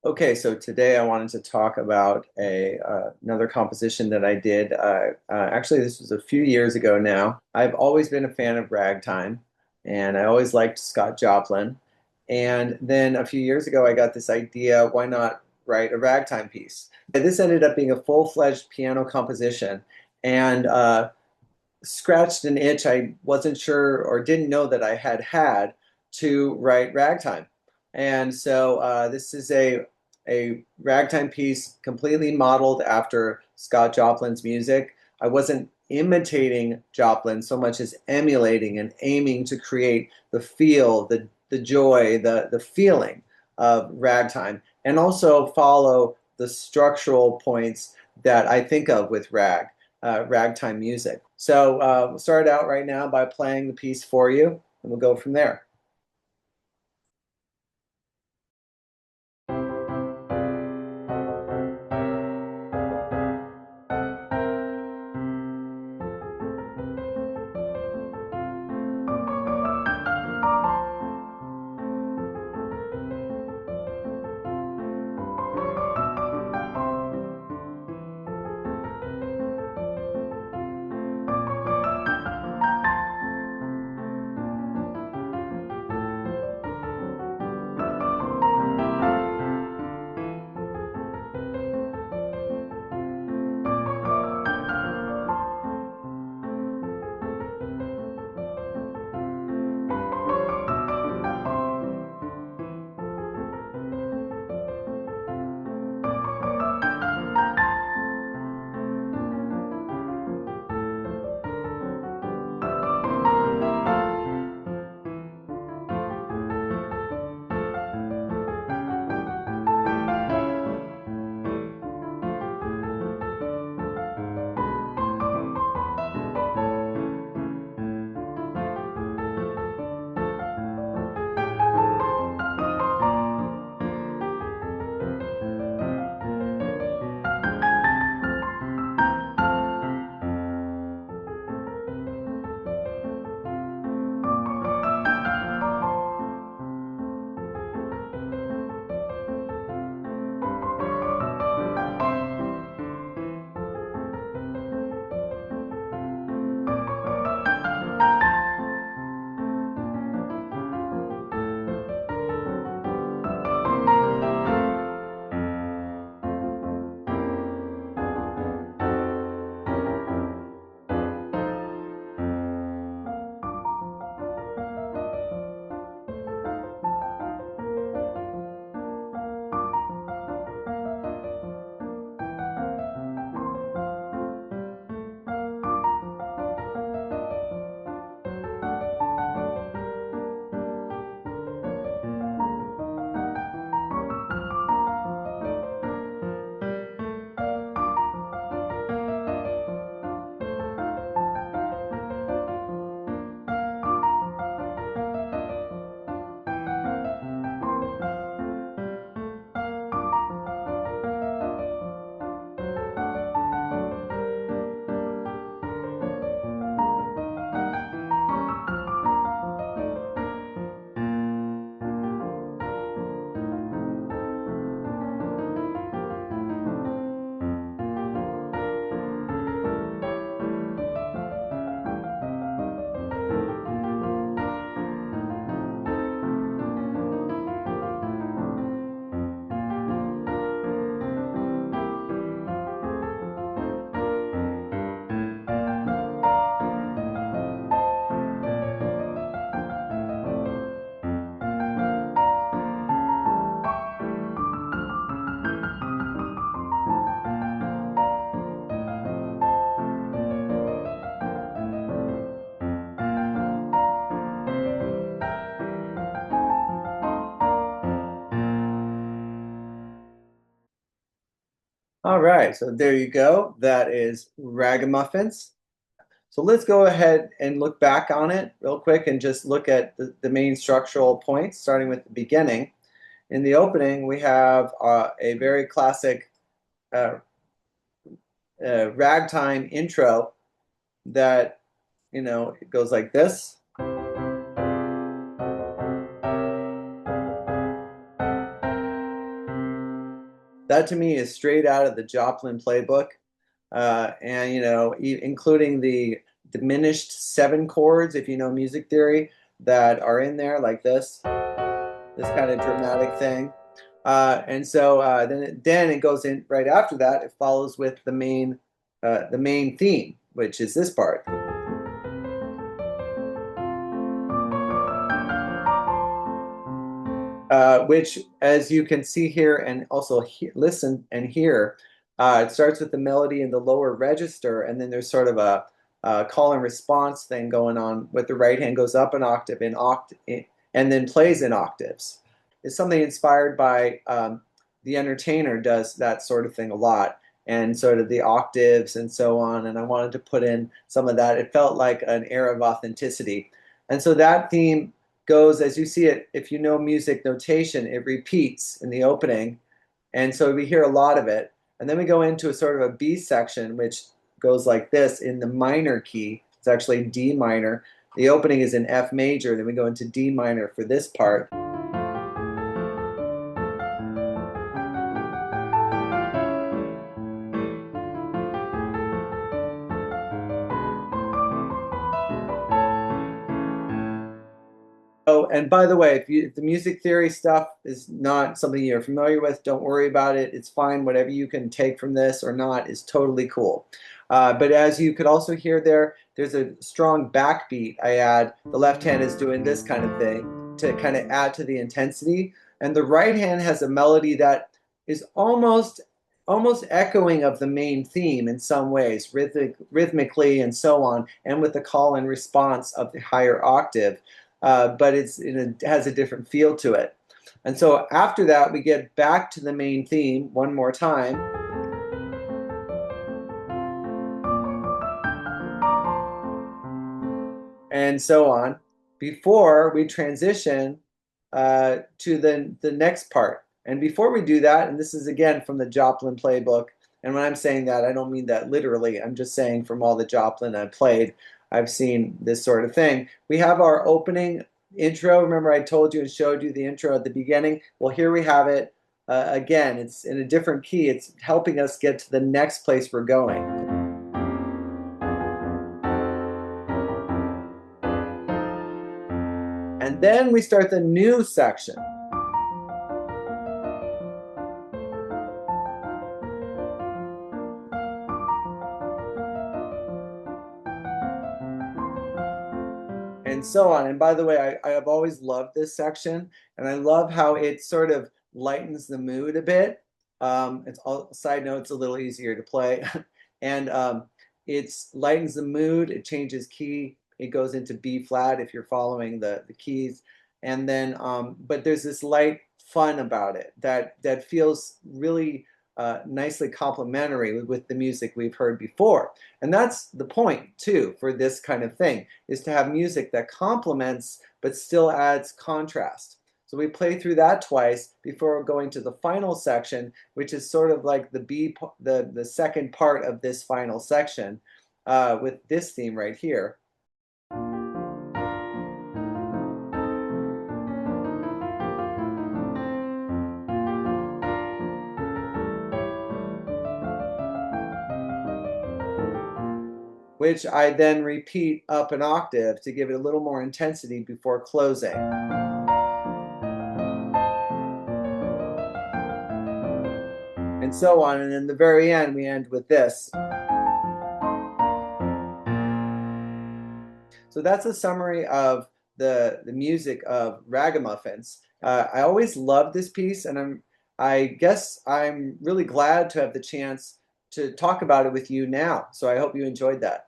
Okay, so today I wanted to talk about another composition that I did. Actually, this was a few years ago now. I've always been a fan of ragtime, and I always liked Scott Joplin. And then a few years ago, I got this idea, why not write a ragtime piece? And this ended up being a full-fledged piano composition, and scratched an itch I wasn't sure or didn't know that I had to write ragtime. And so this is a ragtime piece completely modeled after Scott Joplin's music. I wasn't imitating Joplin so much as emulating and aiming to create the feel, the joy, the feeling of ragtime, and also follow the structural points that I think of with ragtime music. So we'll start out right now by playing the piece for you, and we'll go from there. All right, so there you go. That is Ragamuffins. So let's go ahead and look back on it real quick and just look at the main structural points, starting with the beginning. In the opening, we have a very classic uh, ragtime intro that, it goes like this. That to me is straight out of the Joplin playbook, and including the diminished seven chords, if you know music theory, that are in there like this kind of dramatic thing. And so then it goes in right after that. It follows with the main theme, which is this part. Which, as you can see here and also listen and hear, it starts with the melody in the lower register, and then there's sort of a call and response thing going on with the right hand goes up an octave and then plays in octaves. It's something inspired by The Entertainer does that sort of thing a lot, and sort of the octaves and so on. And I wanted to put in some of that. It felt like an air of authenticity. And so that theme goes, as you see it, if you know music notation, it repeats in the opening. And so we hear a lot of it. And then we go into a sort of a B section, which goes like this in the minor key. It's actually D minor. The opening is in F major. Then we go into D minor for this part. Oh, and by the way, if the music theory stuff is not something you're familiar with, don't worry about it. It's fine. Whatever you can take from this or not is totally cool. But as you could also hear there, there's a strong backbeat I add. The left hand is doing this kind of thing to kind of add to the intensity. And the right hand has a melody that is almost echoing of the main theme in some ways, rhythmically and so on, and with the call and response of the higher octave. But it has a different feel to it. And so after that, we get back to the main theme one more time. And so on, before we transition to the next part. And before we do that, and this is again from the Joplin playbook, and when I'm saying that, I don't mean that literally. I'm just saying from all the Joplin I've played, I've seen this sort of thing. We have our opening intro. Remember I told you and showed you the intro at the beginning? Well, here we have it. Again, it's in a different key. It's helping us get to the next place we're going. And then we start the new section. And so on. And by the way, I have always loved this section, and I love how it sort of lightens the mood a bit. It's all side note, it's a little easier to play, and it lightens the mood. It changes key. It goes into B flat if you're following the keys, and then but there's this light fun about it that feels really nicely complementary with the music we've heard before. And that's the point too for this kind of thing, is to have music that complements but still adds contrast. So we play through that twice before going to the final section, which is sort of like the second part of this final section with this theme right here. Which I then repeat up an octave to give it a little more intensity before closing. And so on, and in the very end, we end with this. So that's a summary of the music of Ragamuffins. I always loved this piece, and I guess I'm really glad to have the chance to talk about it with you now. So I hope you enjoyed that.